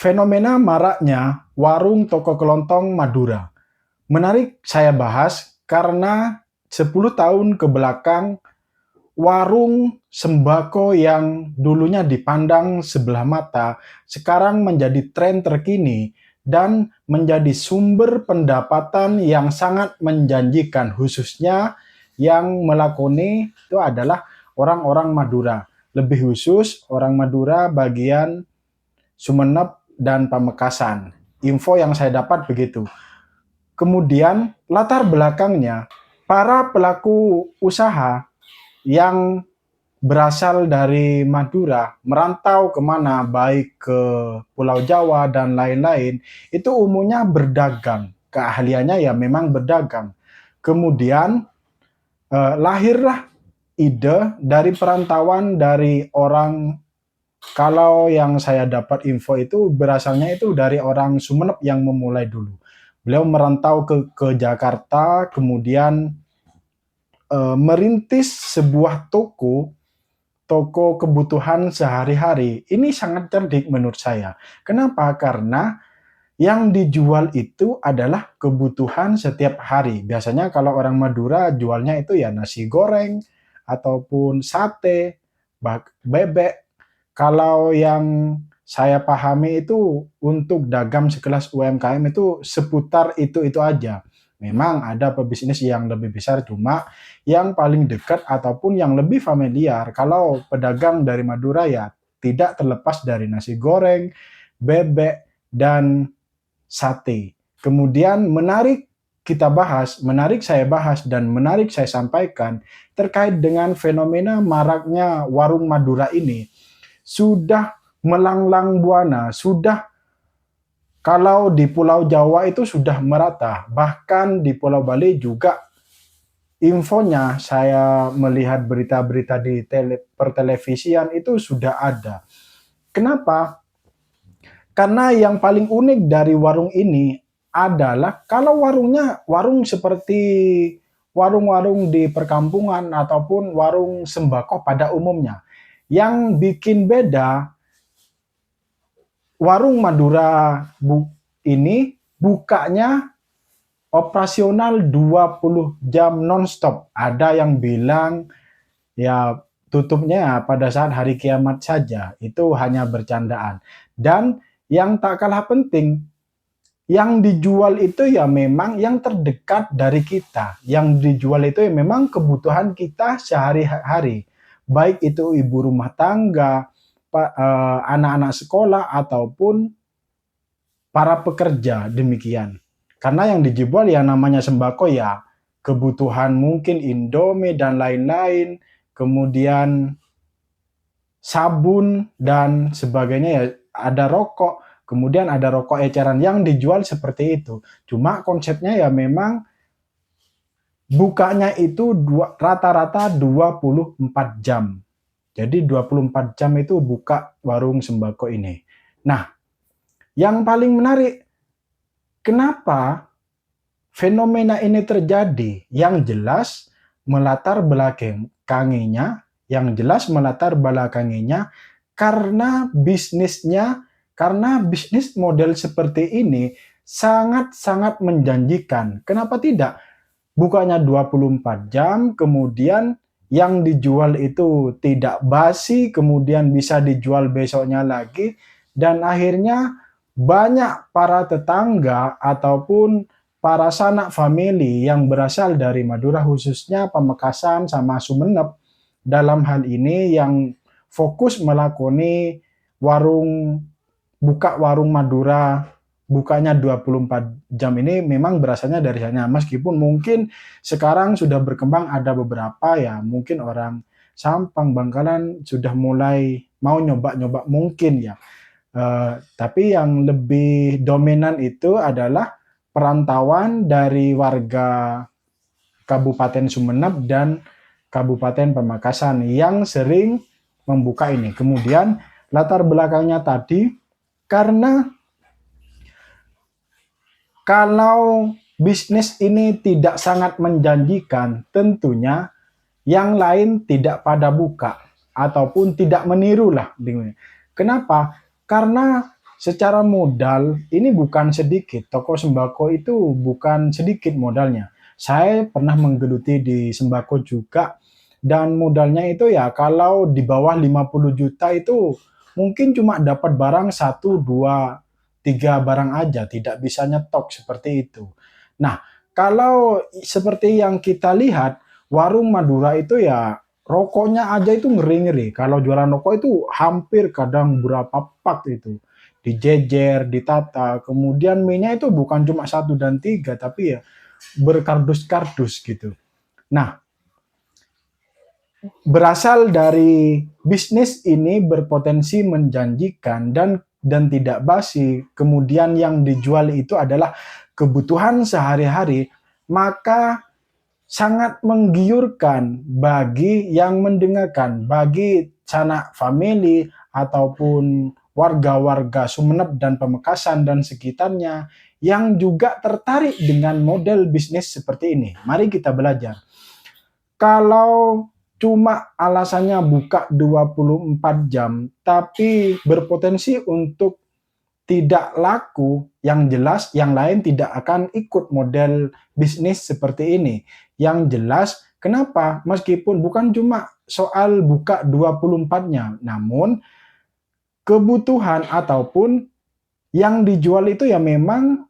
Fenomena maraknya warung toko kelontong Madura. Menarik saya bahas karena 10 tahun ke belakang warung sembako yang dulunya dipandang sebelah mata sekarang menjadi tren terkini dan menjadi sumber pendapatan yang sangat menjanjikan, khususnya yang melakoni itu adalah orang-orang Madura. Lebih khusus orang Madura bagian Sumeneb dan Pamekasan. Info yang saya dapat begitu. Kemudian latar belakangnya, para pelaku usaha yang berasal dari Madura merantau kemana, baik ke Pulau Jawa dan lain-lain, itu umumnya berdagang. Keahliannya ya memang berdagang. Kemudian lahirlah ide dari perantauan dari orang. Kalau yang saya dapat info itu berasalnya itu dari orang Sumeneb yang memulai dulu. Beliau merantau ke Jakarta, kemudian merintis sebuah toko kebutuhan sehari-hari. Ini sangat cerdik menurut saya. Kenapa? Karena yang dijual itu adalah kebutuhan setiap hari. Biasanya kalau orang Madura jualnya itu ya nasi goreng, ataupun sate, bebek. Kalau yang saya pahami itu untuk dagang sekelas UMKM itu seputar itu-itu aja. Memang ada pebisnis yang lebih besar, cuma yang paling dekat ataupun yang lebih familiar kalau pedagang dari Madura ya tidak terlepas dari nasi goreng, bebek, dan sate. Kemudian menarik saya bahas dan menarik saya sampaikan terkait dengan fenomena maraknya warung Madura ini. Sudah melanglang buana, sudah kalau di Pulau Jawa itu sudah merata, bahkan di Pulau Bali juga infonya saya melihat berita-berita di pertelevisian itu sudah ada. Kenapa? Karena yang paling unik dari warung ini adalah kalau warung seperti warung-warung di perkampungan ataupun warung sembako pada umumnya. Yang bikin beda warung Madura ini bukanya operasional 20 jam nonstop. Ada yang bilang ya tutupnya pada saat hari kiamat saja. Itu hanya bercandaan. Dan yang tak kalah penting, yang dijual itu ya memang yang terdekat dari kita. Yang dijual itu ya memang kebutuhan kita sehari-hari. Baik itu ibu rumah tangga, anak-anak sekolah, ataupun para pekerja, demikian. Karena yang dijual ya namanya sembako ya kebutuhan mungkin Indomie dan lain-lain, kemudian sabun dan sebagainya ya, ada rokok, kemudian ada rokok eceran yang dijual seperti itu. Cuma konsepnya ya memang bukanya itu rata-rata 24 jam. Jadi 24 jam itu buka warung sembako ini. Nah, yang paling menarik, kenapa fenomena ini terjadi? Yang jelas melatar belakanginya karena bisnis model seperti ini sangat-sangat menjanjikan. Kenapa tidak? Bukanya 24 jam, kemudian yang dijual itu tidak basi, kemudian bisa dijual besoknya lagi, dan akhirnya banyak para tetangga ataupun para sanak famili yang berasal dari Madura, khususnya Pamekasan sama Sumeneb, dalam hal ini yang fokus melakoni buka warung Madura bukanya 24 jam ini memang berasalnya dari sana. Meskipun mungkin sekarang sudah berkembang ada beberapa ya, mungkin orang Sampang, Bangkalan sudah mulai mau nyoba-nyoba mungkin ya. Tapi yang lebih dominan itu adalah perantauan dari warga Kabupaten Sumeneb dan Kabupaten Pamekasan yang sering membuka ini. Kemudian latar belakangnya tadi, karena kalau bisnis ini tidak sangat menjanjikan, tentunya yang lain tidak pada buka ataupun tidak meniru lah. Kenapa? Karena secara modal ini bukan sedikit, toko sembako itu bukan sedikit modalnya. Saya pernah menggeluti di sembako juga dan modalnya itu ya kalau di bawah 50 juta itu mungkin cuma dapat barang satu, 2, 3 barang aja, tidak bisa nyetok seperti itu. Nah, kalau seperti yang kita lihat, warung Madura itu ya rokoknya aja itu ngeri-ngeri. Kalau jualan rokok itu hampir kadang berapa pak itu. Dijejer, ditata, kemudian mie-nya itu bukan cuma 1 dan 3, tapi ya berkardus-kardus gitu. Nah, berasal dari bisnis ini berpotensi menjanjikan dan tidak basi, kemudian yang dijual itu adalah kebutuhan sehari-hari, maka sangat menggiurkan bagi yang mendengarkan, bagi sanak famili ataupun warga-warga Sumeneb dan Pamekasan dan sekitarnya yang juga tertarik dengan model bisnis seperti ini. Mari kita belajar. Kalau cuma alasannya buka 24 jam, tapi berpotensi untuk tidak laku, yang jelas yang lain tidak akan ikut model bisnis seperti ini. Yang jelas, kenapa? Meskipun bukan cuma soal buka 24-nya, namun kebutuhan ataupun yang dijual itu ya memang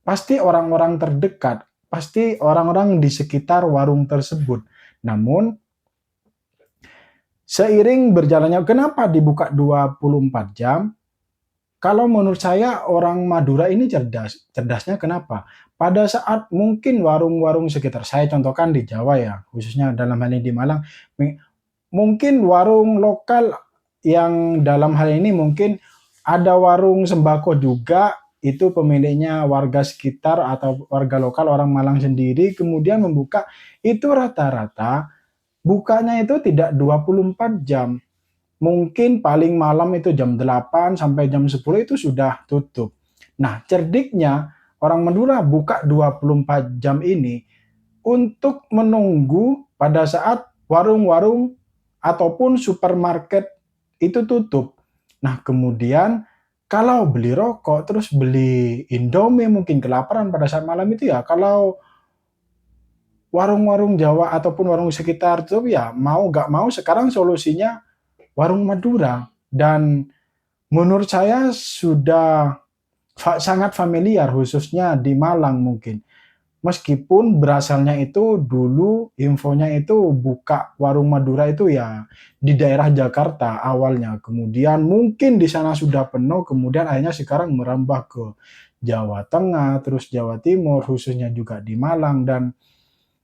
pasti orang-orang terdekat, pasti orang-orang di sekitar warung tersebut. Namun, seiring berjalannya, kenapa dibuka 24 jam? Kalau menurut saya orang Madura ini cerdas. Cerdasnya kenapa? Pada saat mungkin warung-warung sekitar, saya contohkan di Jawa ya, khususnya dalam hal ini di Malang, mungkin warung lokal yang dalam hal ini mungkin ada warung sembako juga, itu pemiliknya warga sekitar atau warga lokal orang Malang sendiri, kemudian membuka, itu rata-rata bukanya itu tidak 24 jam. Mungkin paling malam itu jam 8 sampai jam 10 itu sudah tutup. Nah, cerdiknya orang Madura buka 24 jam ini untuk menunggu pada saat warung-warung ataupun supermarket itu tutup. Nah, kemudian kalau beli rokok terus beli Indomie mungkin kelaparan pada saat malam itu ya, kalau warung-warung Jawa ataupun warung sekitar itu ya mau gak mau sekarang solusinya warung Madura, dan menurut saya sudah sangat familiar khususnya di Malang mungkin. Meskipun berasalnya itu dulu infonya itu buka warung Madura itu ya di daerah Jakarta awalnya, kemudian mungkin di sana sudah penuh, kemudian akhirnya sekarang merambah ke Jawa Tengah, terus Jawa Timur, khususnya juga di Malang,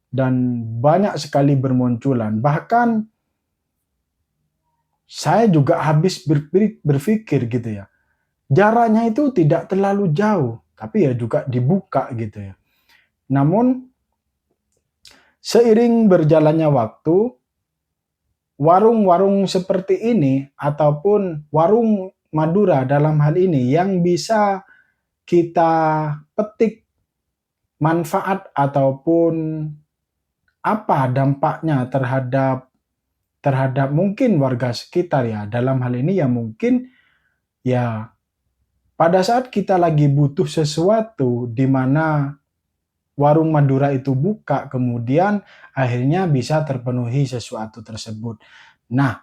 dan banyak sekali bermunculan. Bahkan saya juga habis berpikir gitu ya, jaraknya itu tidak terlalu jauh, tapi ya juga dibuka gitu ya. Namun seiring berjalannya waktu, warung-warung seperti ini ataupun warung Madura dalam hal ini yang bisa kita petik manfaat ataupun apa dampaknya terhadap mungkin warga sekitar ya. Dalam hal ini ya mungkin ya pada saat kita lagi butuh sesuatu di mana warung Madura itu buka, kemudian akhirnya bisa terpenuhi sesuatu tersebut. Nah,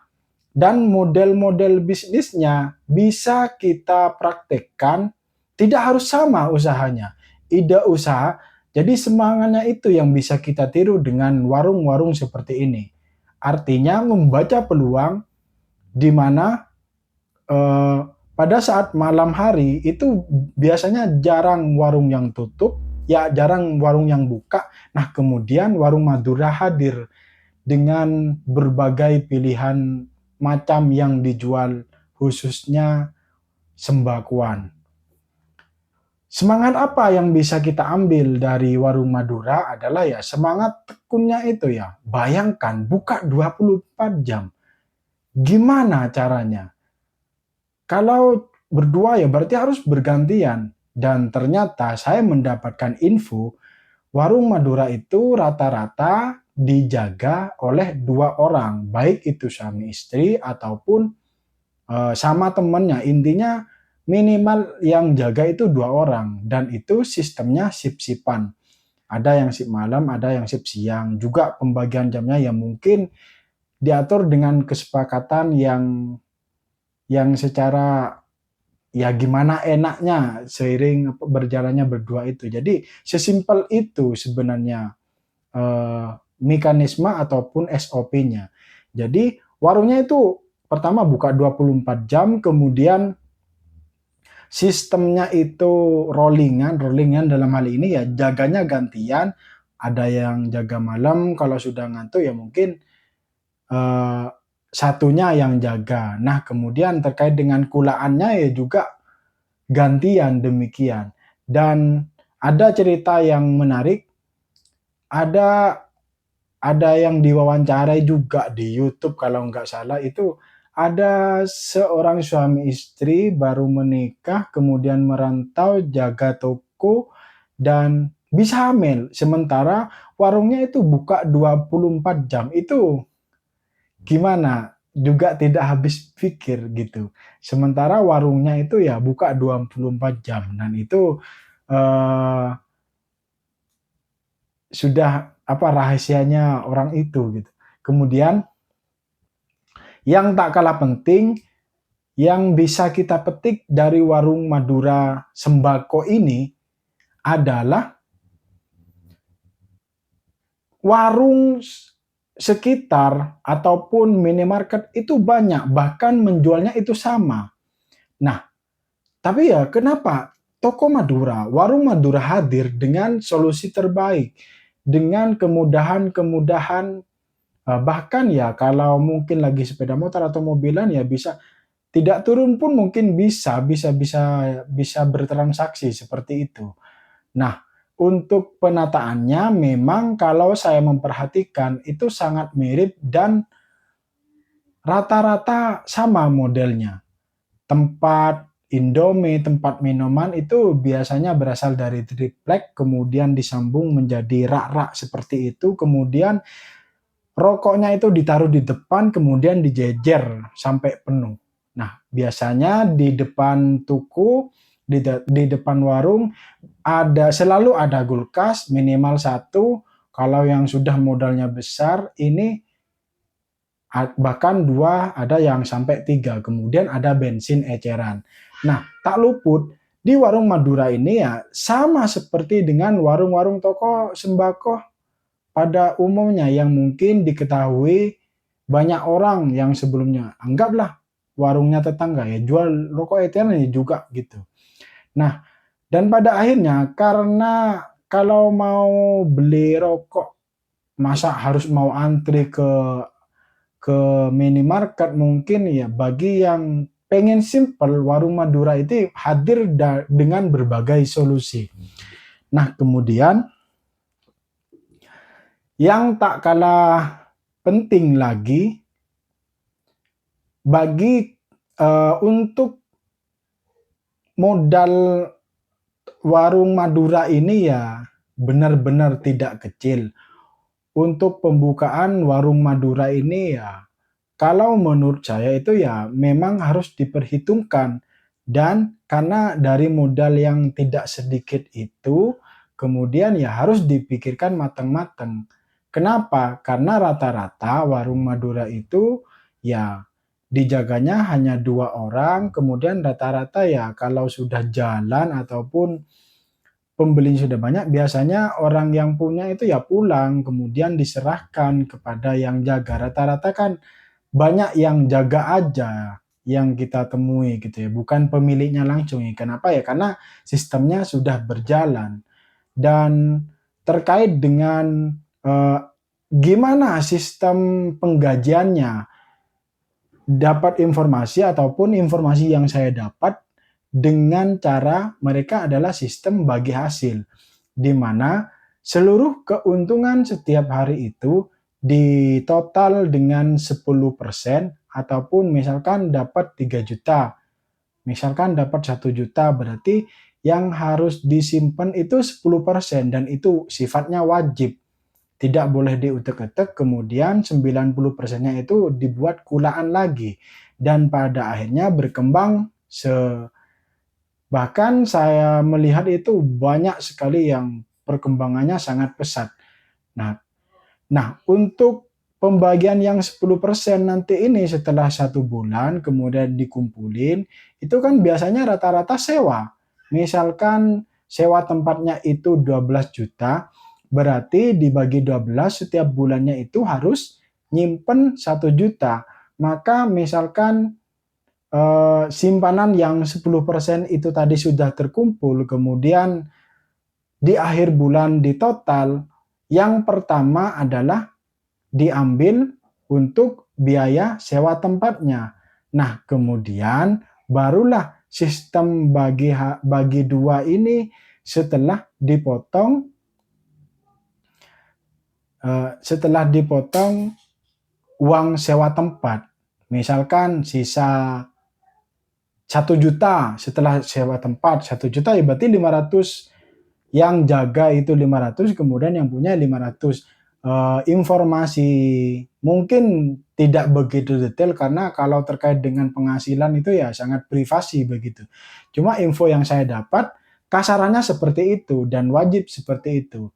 dan model-model bisnisnya bisa kita praktekkan, tidak harus sama usahanya. Ide usaha, jadi semangatnya itu yang bisa kita tiru dengan warung-warung seperti ini. Artinya membaca peluang di mana pada saat malam hari itu biasanya jarang warung yang tutup, ya jarang warung yang buka. Nah, kemudian warung Madura hadir dengan berbagai pilihan macam yang dijual, khususnya sembakoan. Semangat apa yang bisa kita ambil dari warung Madura adalah ya semangat tekunnya itu ya. Bayangkan buka 24 jam. Gimana caranya? Kalau berdua ya berarti harus bergantian. Dan ternyata saya mendapatkan info, warung Madura itu rata-rata dijaga oleh 2 orang, baik itu suami istri ataupun sama temannya. Intinya minimal yang jaga itu 2 orang dan itu sistemnya shift-shiftan. Ada yang shift malam, ada yang shift siang. Juga pembagian jamnya ya mungkin diatur dengan kesepakatan yang secara ya gimana enaknya seiring berjalannya berdua itu. Jadi sesimpel itu sebenarnya mekanisme ataupun SOP-nya. Jadi warungnya itu pertama buka 24 jam, kemudian sistemnya itu rollingan dalam hal ini ya jaganya gantian, ada yang jaga malam, kalau sudah ngantuk ya mungkin eh, satunya yang jaga. Nah, kemudian terkait dengan kulaannya ya juga gantian demikian. Dan ada cerita yang menarik, ada ada yang diwawancarai juga di YouTube kalau nggak salah itu ada seorang suami istri baru menikah kemudian merantau jaga toko dan bisa hamil sementara warungnya itu buka 24 jam itu gimana juga tidak habis pikir gitu sementara warungnya itu ya buka 24 jam dan itu eh, sudah apa rahasianya orang itu gitu. Kemudian yang tak kalah penting yang bisa kita petik dari warung Madura Sembako ini adalah warung sekitar ataupun minimarket itu banyak, bahkan menjualnya itu sama. Nah, tapi ya kenapa toko Madura, warung Madura hadir dengan solusi terbaik, dengan kemudahan-kemudahan. Bahkan ya kalau mungkin lagi sepeda motor atau mobilan ya bisa tidak turun pun mungkin bisa bertransaksi seperti itu. Nah, untuk penataannya memang kalau saya memperhatikan itu sangat mirip dan rata-rata sama modelnya. Tempat Indomie, tempat minuman itu biasanya berasal dari triplek, kemudian disambung menjadi rak-rak seperti itu, kemudian rokoknya itu ditaruh di depan, kemudian dijejer sampai penuh. Nah, biasanya di depan toko, di depan warung, selalu ada kulkas minimal satu. Kalau yang sudah modalnya besar, ini bahkan dua, ada yang sampai tiga. Kemudian ada bensin eceran. Nah, tak luput di warung Madura ini ya sama seperti dengan warung-warung toko sembako pada umumnya yang mungkin diketahui banyak orang yang sebelumnya. Anggaplah warungnya tetangga ya jual rokok eceran ya juga gitu. Nah, dan pada akhirnya karena kalau mau beli rokok masa harus mau antri ke minimarket mungkin ya bagi yang pengen simple warung Madura itu hadir dengan berbagai solusi. Nah, kemudian yang tak kalah penting lagi bagi untuk modal warung Madura ini ya benar-benar tidak kecil. Untuk pembukaan warung Madura ini ya kalau menurut saya itu ya memang harus diperhitungkan dan karena dari modal yang tidak sedikit itu kemudian ya harus dipikirkan matang-matang. Kenapa? Karena rata-rata warung Madura itu ya dijaganya hanya 2 orang, kemudian rata-rata ya kalau sudah jalan ataupun pembeli sudah banyak, biasanya orang yang punya itu ya pulang, kemudian diserahkan kepada yang jaga. Rata-rata kan banyak yang jaga aja yang kita temui gitu ya, bukan pemiliknya langsung ya. Kenapa ya? Karena sistemnya sudah berjalan. Dan terkait dengan eh, gimana sistem penggajiannya, dapat informasi ataupun informasi yang saya dapat dengan cara mereka adalah sistem bagi hasil, di mana seluruh keuntungan setiap hari itu ditotal dengan 10% ataupun misalkan dapat 3 juta, misalkan dapat 1 juta berarti yang harus disimpan itu 10% dan itu sifatnya wajib. Tidak boleh diutek-utek, kemudian 90%-nya itu dibuat kulaan lagi. Dan pada akhirnya berkembang Bahkan saya melihat itu banyak sekali yang perkembangannya sangat pesat. Nah untuk pembagian yang 10% nanti ini setelah 1 bulan kemudian dikumpulin, itu kan biasanya rata-rata sewa. Misalkan sewa tempatnya itu 12 juta, berarti dibagi 12 setiap bulannya itu harus nyimpen 1 juta. Maka misalkan simpanan yang 10% itu tadi sudah terkumpul, kemudian di akhir bulan di total, yang pertama adalah diambil untuk biaya sewa tempatnya. Nah, kemudian barulah sistem bagi dua ini setelah dipotong uang sewa tempat. Misalkan sisa 1 juta setelah sewa tempat 1 juta, ya berarti 500, yang jaga itu 500, kemudian yang punya 500. Informasi mungkin tidak begitu detail karena kalau terkait dengan penghasilan itu ya sangat privasi begitu. Cuma info yang saya dapat kasarannya seperti itu dan wajib seperti itu.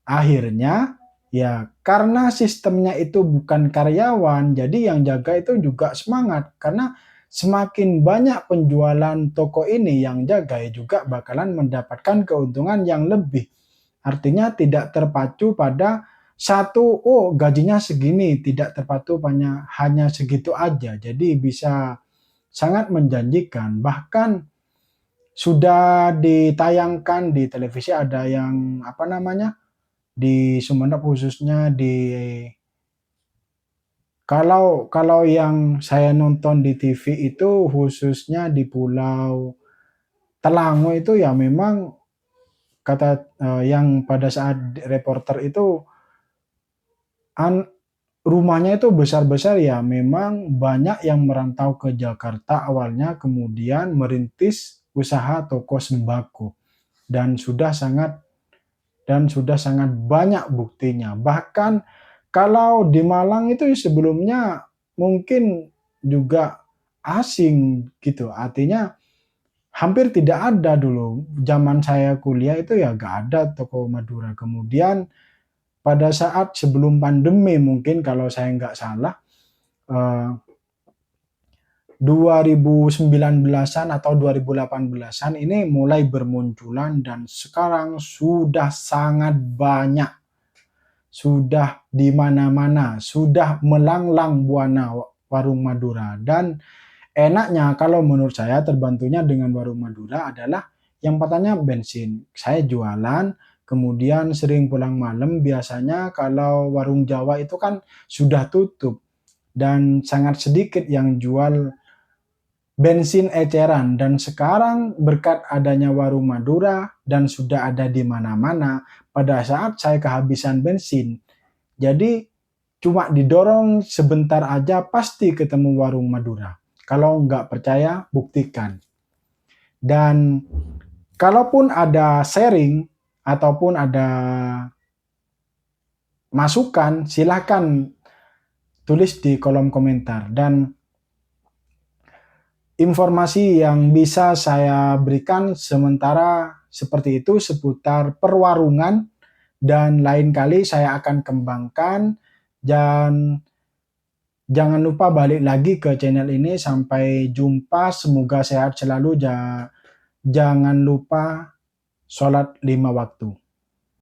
Akhirnya ya karena sistemnya itu bukan karyawan, jadi yang jaga itu juga semangat karena semakin banyak penjualan toko ini, yang jaga ya juga bakalan mendapatkan keuntungan yang lebih. Artinya tidak terpacu pada gajinya segini, tidak terpacu hanya segitu aja. Jadi bisa sangat menjanjikan. Bahkan sudah ditayangkan di televisi, ada yang di Sumeneb khususnya, kalau yang saya nonton di TV itu khususnya di Pulau Telango itu ya memang yang pada saat reporter itu rumahnya itu besar-besar ya, memang banyak yang merantau ke Jakarta awalnya kemudian merintis usaha toko sembako dan sudah sangat banyak buktinya. Bahkan kalau di Malang itu sebelumnya mungkin juga asing gitu, artinya hampir tidak ada dulu. Zaman saya kuliah itu ya nggak ada toko Madura. Kemudian pada saat sebelum pandemi mungkin kalau saya nggak salah, 2019-an atau 2018-an ini mulai bermunculan dan sekarang sudah sangat banyak. Sudah di mana-mana, sudah melanglang buana warung Madura. Dan enaknya kalau menurut saya terbantunya dengan warung Madura adalah yang pertama bensin. Saya jualan, kemudian sering pulang malam, biasanya kalau warung Jawa itu kan sudah tutup dan sangat sedikit yang jual bensin eceran, dan sekarang berkat adanya warung Madura dan sudah ada di mana-mana, pada saat saya kehabisan bensin, jadi cuma didorong sebentar aja pasti ketemu warung Madura. Kalau nggak percaya, buktikan. Dan kalaupun ada sharing ataupun ada masukan, silahkan tulis di kolom komentar. Dan informasi yang bisa saya berikan sementara seperti itu seputar perwarungan, dan lain kali saya akan kembangkan. Dan jangan lupa balik lagi ke channel ini. Sampai jumpa, semoga sehat selalu. Jangan lupa sholat 5 waktu.